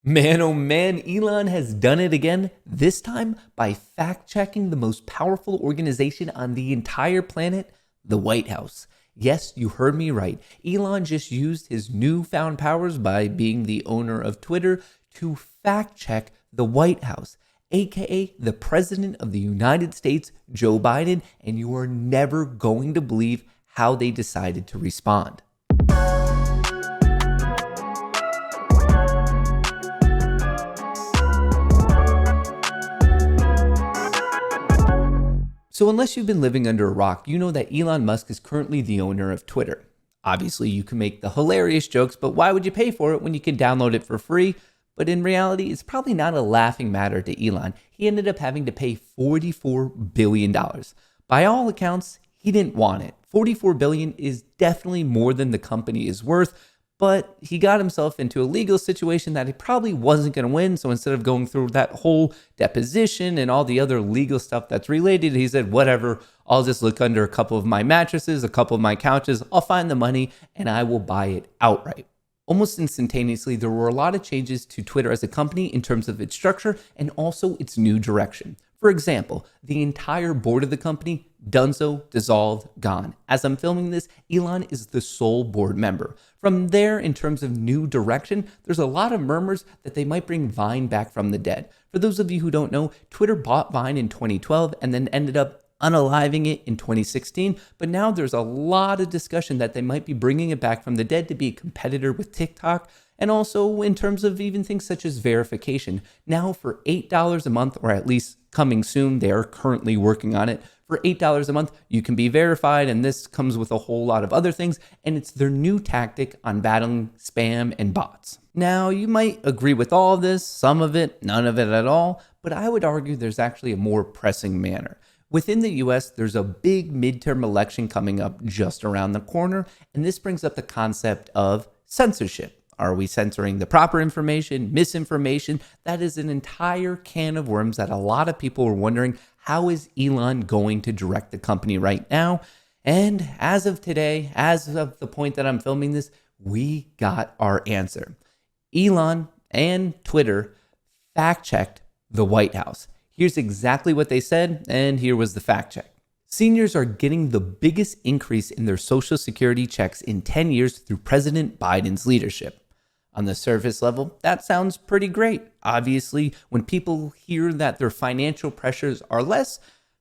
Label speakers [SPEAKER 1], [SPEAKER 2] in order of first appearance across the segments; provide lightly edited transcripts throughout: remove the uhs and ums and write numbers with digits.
[SPEAKER 1] Man, oh man, Elon has done it again, this time by fact-checking the most powerful organization on the entire planet, the White House. Yes, you heard me right. Elon just used his newfound powers by being the owner of Twitter to fact-check the White House, aka the President of the United States, Joe Biden, and you are never going to believe how they decided to respond. So unless you've been living under a rock, you know that Elon Musk is currently the owner of Twitter. Obviously, you can make the hilarious jokes, but why would you pay for it when you can download it for free? But in reality, it's probably not a laughing matter to Elon. He ended up having to pay $44 billion. By all accounts, he didn't want it. $44 billion is definitely more than the company is worth, but he got himself into a legal situation that he probably wasn't going to win. So instead of going through that whole deposition and all the other legal stuff that's related, he said, whatever, I'll just look under a couple of my mattresses, a couple of my couches, I'll find the money and I will buy it outright. Almost instantaneously, there were a lot of changes to Twitter as a company in terms of its structure and also its new direction. For example, the entire board of the company, donezo, dissolved, gone. As I'm filming this, Elon is the sole board member. From there, in terms of new direction, there's a lot of murmurs that they might bring Vine back from the dead. For those of you who don't know, Twitter bought Vine in 2012 and then ended up unaliving it in 2016, but now there's a lot of discussion that they might be bringing it back from the dead to be a competitor with TikTok, and also in terms of even things such as verification. Now for $8 a month, or at least coming soon, they are currently working on it, for $8 a month, you can be verified, and this comes with a whole lot of other things, and it's their new tactic on battling spam and bots. Now, you might agree with all of this, some of it, none of it at all, but I would argue there's actually a more pressing manner. Within the US, there's a big midterm election coming up just around the corner, and this brings up the concept of censorship. Are we censoring the proper information, misinformation? That is an entire can of worms that a lot of people are wondering, how is Elon going to direct the company right now? And as of today, as of the point that I'm filming this, we got our answer. Elon and Twitter fact-checked the White House. Here's exactly what they said, and here was the fact check. Seniors are getting the biggest increase in their Social Security checks in 10 years through President Biden's leadership. On the surface level, that sounds pretty great. Obviously, when people hear that their financial pressures are less,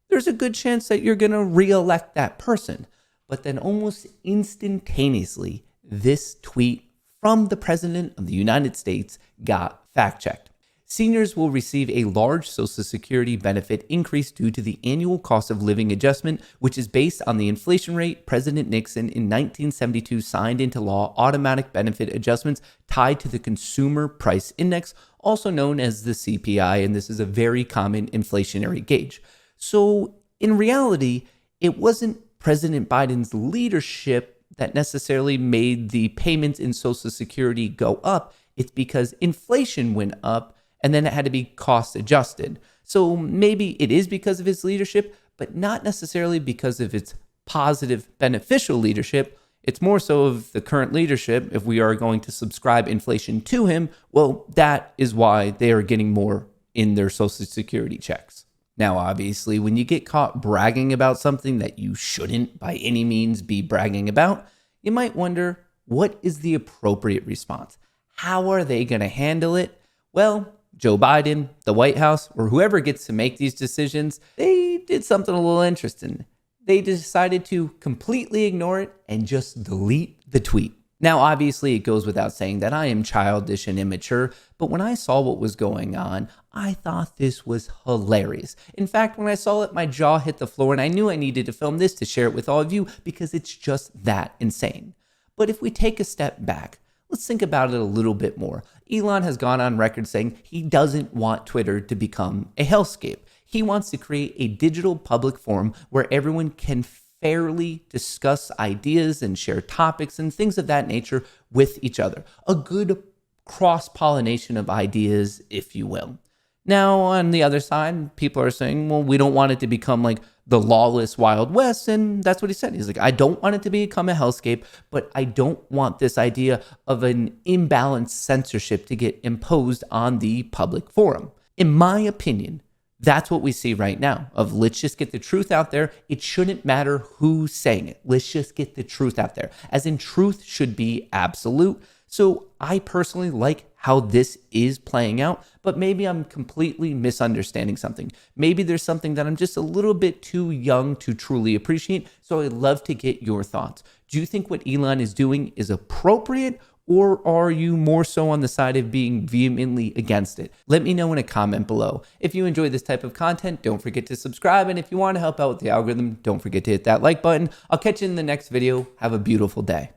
[SPEAKER 1] there's a good chance that you're going to re-elect that person. But then almost instantaneously, this tweet from the President of the United States got fact-checked. Seniors will receive a large Social Security benefit increase due to the annual cost of living adjustment, which is based on the inflation rate President Nixon in 1972 signed into law, automatic benefit adjustments tied to the Consumer Price Index, also known as the CPI, and this is a very common inflationary gauge. So in reality, it wasn't President Biden's leadership that necessarily made the payments in Social Security go up. It's because inflation went up, and then it had to be cost adjusted. So maybe it is because of his leadership, but not necessarily because of its positive, beneficial leadership. It's more so of the current leadership. If we are going to subscribe inflation to him, well, that is why they are getting more in their Social Security checks. Now, obviously, when you get caught bragging about something that you shouldn't by any means be bragging about, you might wonder, what is the appropriate response? How are they going to handle it? Well, Joe Biden, the White House, or whoever gets to make these decisions, they did something a little interesting. They decided to completely ignore it and just delete the tweet. Now, obviously, it goes without saying that I am childish and immature, but when I saw what was going on, I thought this was hilarious. In fact, when I saw it, my jaw hit the floor, and I knew I needed to film this to share it with all of you because it's just that insane. But if we take a step back, let's think about it a little bit more. Elon has gone on record saying he doesn't want Twitter to become a hellscape. He wants to create a digital public forum where everyone can fairly discuss ideas and share topics and things of that nature with each other. A good cross-pollination of ideas, if you will. Now, on the other side, people are saying, well, we don't want it to become like the lawless Wild West. And that's what he said. He's like, I don't want it to become a hellscape, but I don't want this idea of an imbalanced censorship to get imposed on the public forum. In my opinion, that's what we see right now of let's just get the truth out there. It shouldn't matter who's saying it. Let's just get the truth out there, as in truth should be absolute. So I personally like how this is playing out, but maybe I'm completely misunderstanding something. Maybe there's something that I'm just a little bit too young to truly appreciate. So I'd love to get your thoughts. Do you think what Elon is doing is appropriate, or are you more so on the side of being vehemently against it? Let me know in a comment below. If you enjoy this type of content, don't forget to subscribe. And if you want to help out with the algorithm, don't forget to hit that like button. I'll catch you in the next video. Have a beautiful day.